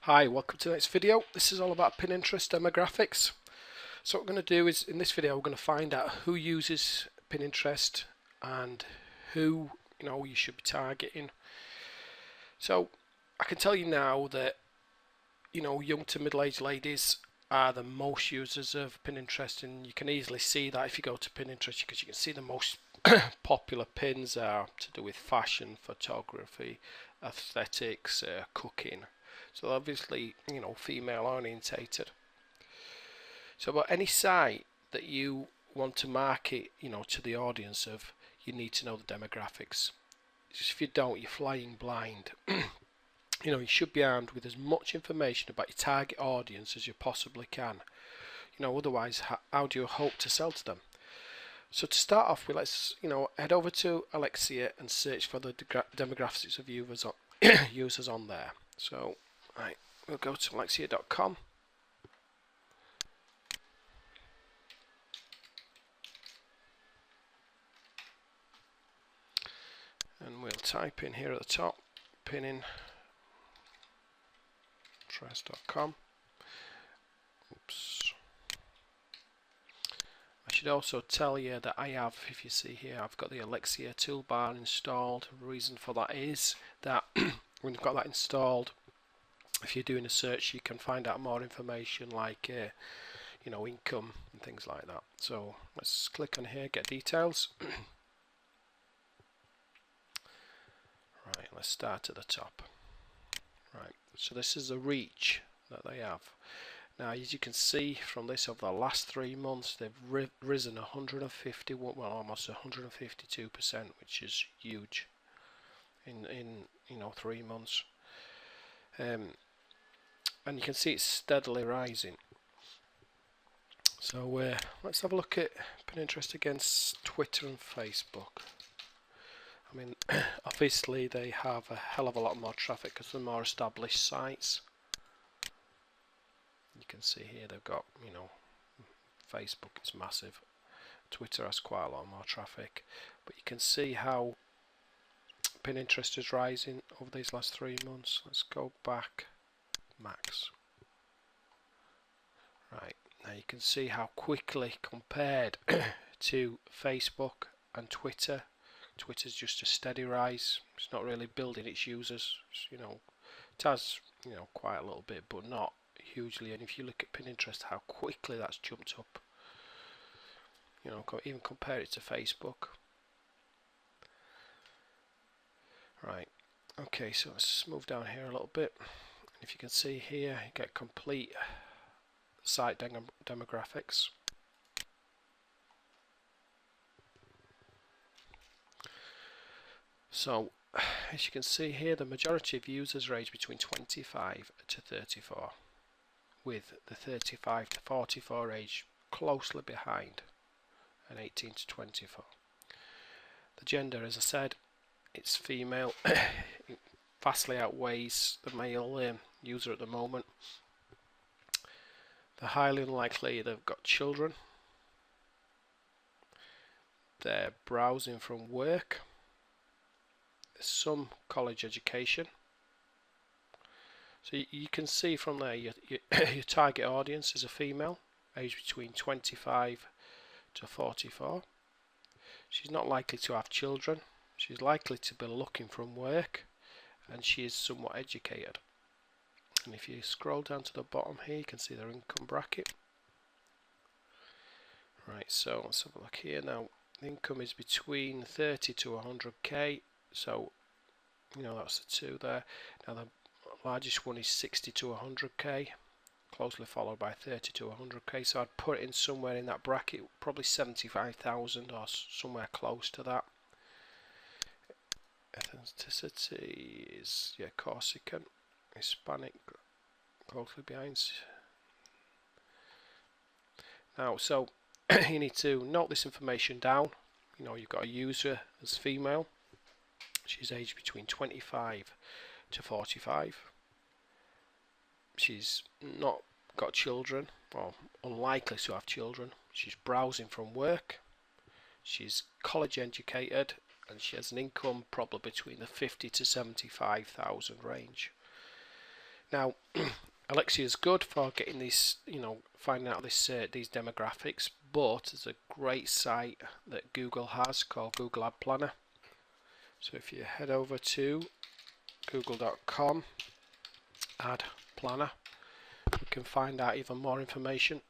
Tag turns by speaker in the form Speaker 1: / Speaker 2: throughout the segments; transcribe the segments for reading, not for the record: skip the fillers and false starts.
Speaker 1: Hi, welcome to the next video. This is all about Pinterest demographics. So what we're going to do is in this video we're going to find out who uses Pinterest and who you should be targeting. So I can tell you now that young to middle-aged ladies are the most users of Pinterest, and you can easily see that if you go to Pinterest, because you can see the most popular pins are to do with fashion, photography, aesthetics, cooking. So obviously, female orientated. So about any site that you want to market, to the audience of, you need to know the demographics. Just if you don't, you're flying blind. You should be armed with as much information about your target audience as you possibly can. Otherwise, how do you hope to sell to them? So to start off with, let's head over to Alexia and search for the demographics of users on there. So right, we'll go to alexia.com. And we'll type in here at the top, Pinterest.com. Oops. I should also tell you that I have, if you see here, I've got the Alexia toolbar installed. The reason for that is that when you've got that installed, if you're doing a search, you can find out more information like income and things like that. So let's click on here, get details. Right, let's start at the top. Right, so this is the reach that they have. Now, as you can see from this, over the last 3 months, they've risen 151, well, almost 152%, which is huge in 3 months. And you can see it's steadily rising. So let's have a look at Pinterest against Twitter and Facebook. I mean, obviously they have a hell of a lot more traffic because they're more established sites. You can see here they've got, Facebook is massive. Twitter has quite a lot more traffic. But you can see how Pinterest is rising over these last 3 months. Let's go back max. Right, now you can see how quickly compared to Facebook and Twitter. Twitter's just a steady rise. It's not really building its users. It has quite a little bit, but not hugely. And if you look at Pinterest, how quickly that's jumped up. Even compare it to Facebook. Right. Okay, so let's move down here a little bit. If you can see here, you get complete site demographics. So, as you can see here, the majority of users range between 25 to 34, with the 35 to 44 age closely behind, and 18 to 24. The gender, as I said, it's female. It vastly outweighs the male user at the moment. They're highly unlikely they've got children. They're browsing from work. Some college education. So you can see from there your target audience is a female, aged between 25 to 44. She's not likely to have children. She's likely to be looking from work, and she is somewhat educated. And if you scroll down to the bottom here, you can see their income bracket. Right, so let's have a look here. Now, the income is between 30 to 100k. So, that's the two there. Now, the largest one is 60 to 100k, closely followed by 30 to 100k. So I'd put it in somewhere in that bracket, probably 75,000 or somewhere close to that. Ethnicity is Corsican, Hispanic, closely behind. Now, so you need to note this information down. You've got a user as female. She's aged between 25 to 45. She's not got children, or unlikely to have children. She's browsing from work. She's college educated, and she has an income probably between the 50 to 75,000 range. Now, Alexia is good for getting these, finding out these demographics, but there's a great site that Google has called Google Ad Planner. So if you head over to google.com Ad Planner, you can find out even more information.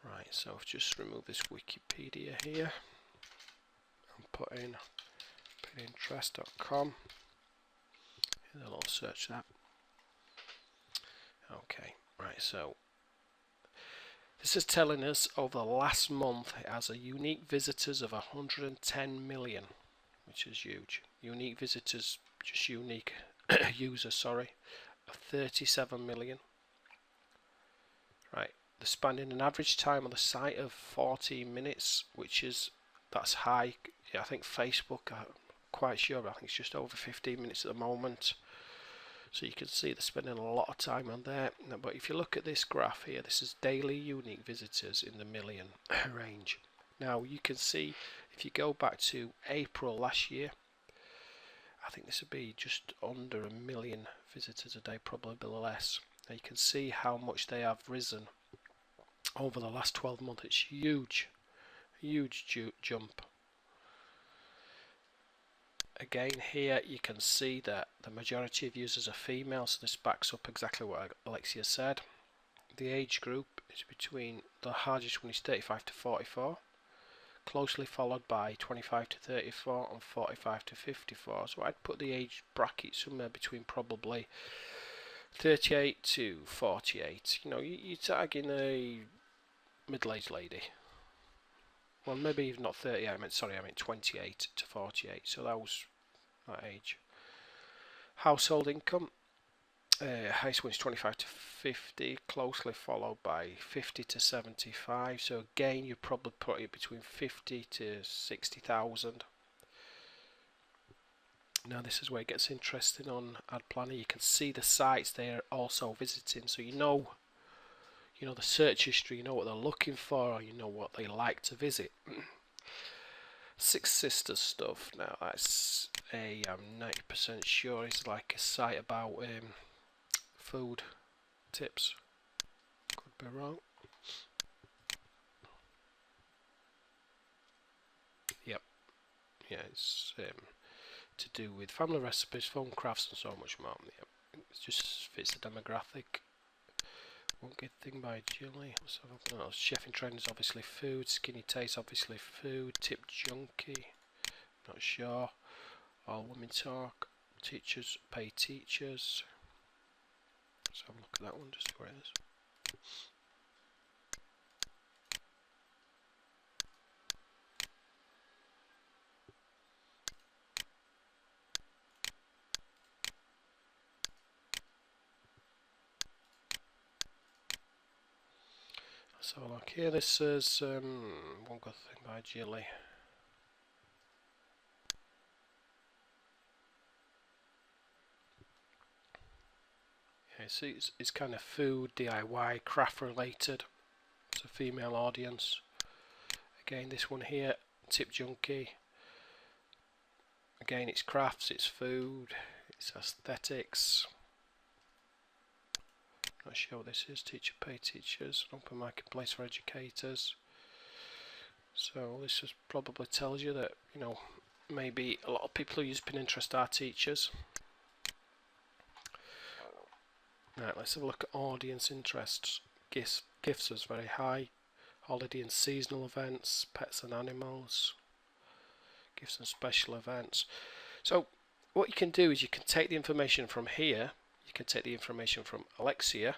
Speaker 1: Right, so I've just removed this Wikipedia here and put in Pinterest.com. And I'll search that. Okay, right, so this is telling us over the last month it has a unique visitors of 110 million, which is huge. Unique visitors, just unique users, sorry, of 37 million. Right, they're spending an average time on the site of 14 minutes, that's high. Yeah, I think Facebook, I'm quite sure, but I think it's just over 15 minutes at the moment. So you can see they're spending a lot of time on there. But if you look at this graph here, this is daily unique visitors in the million range. Now you can see if you go back to April last year, I think this would be just under 1 million visitors a day, probably less. Now you can see how much they have risen over the last 12 months. It's huge, huge jump. Again, here you can see that the majority of users are female, so this backs up exactly what Alexia said. The age group is between, the largest one is 35 to 44, closely followed by 25 to 34 and 45 to 54. So I'd put the age bracket somewhere between probably 38 to 48. You're tagging a middle-aged lady. Well, maybe even not 30. I meant 28 to 48. So that was that age. Household income, highest one is 25 to 50, closely followed by 50 to 75. So again, you probably put it between 50 to 60,000. Now this is where it gets interesting on Ad Planner. You can see the sites they're also visiting, so you know the search history, you know what they're looking for, or you know what they like to visit. Six Sisters stuff. Now that's I'm 90% sure it's like a site about food tips. Could be wrong. Yep. Yeah, it's to do with family recipes, phone crafts, and so much more. Yep. It just fits the demographic. One Good Thing by Julie. Let's have a look. Chef in Trend is obviously food. Skinny Taste, obviously food. Tip Junkie, not sure. All Women Talk. Teachers Pay Teachers. Let's have a look at that one, just see where it is. So look here, this is One Good Thing by Julie. Yeah, so it's kind of food, DIY, craft related. It's a female audience. Again, this one here, Tip Junkie. Again, it's crafts, it's food, it's aesthetics. Not sure what this is. Teacher Pay Teachers, open marketplace for educators. So this just probably tells you that maybe a lot of people who use Pinterest are teachers. Right, let's have a look at audience interests. Gifts is very high. Holiday and seasonal events, pets and animals, gifts and special events. So what you can do is you can take the information from here. You can take the information from Alexia,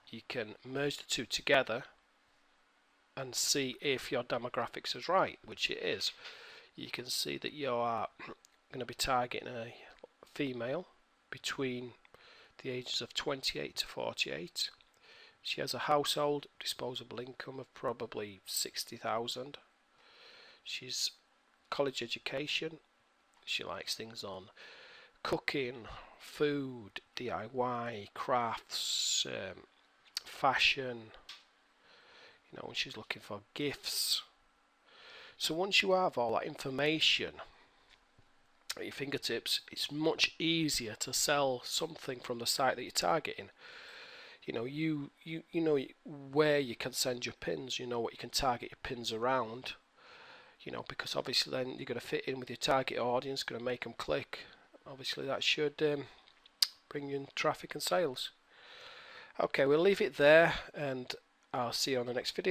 Speaker 1: you can merge the two together and see if your demographics is right, which it is. You can see that you are going to be targeting a female between the ages of 28 to 48. She has a household disposable income of probably 60,000. She's college education. She likes things on cooking, food, DIY, crafts, fashion, and she's looking for gifts. So once you have all that information, at your fingertips, it's much easier to sell something from the site that you're targeting. You know, you know where you can send your pins, you know what you can target your pins around, you know, because obviously then you're going to fit in with your target audience, going to make them click. Obviously that should bring in traffic and sales. Okay, we'll leave it there, and I'll see you on the next video.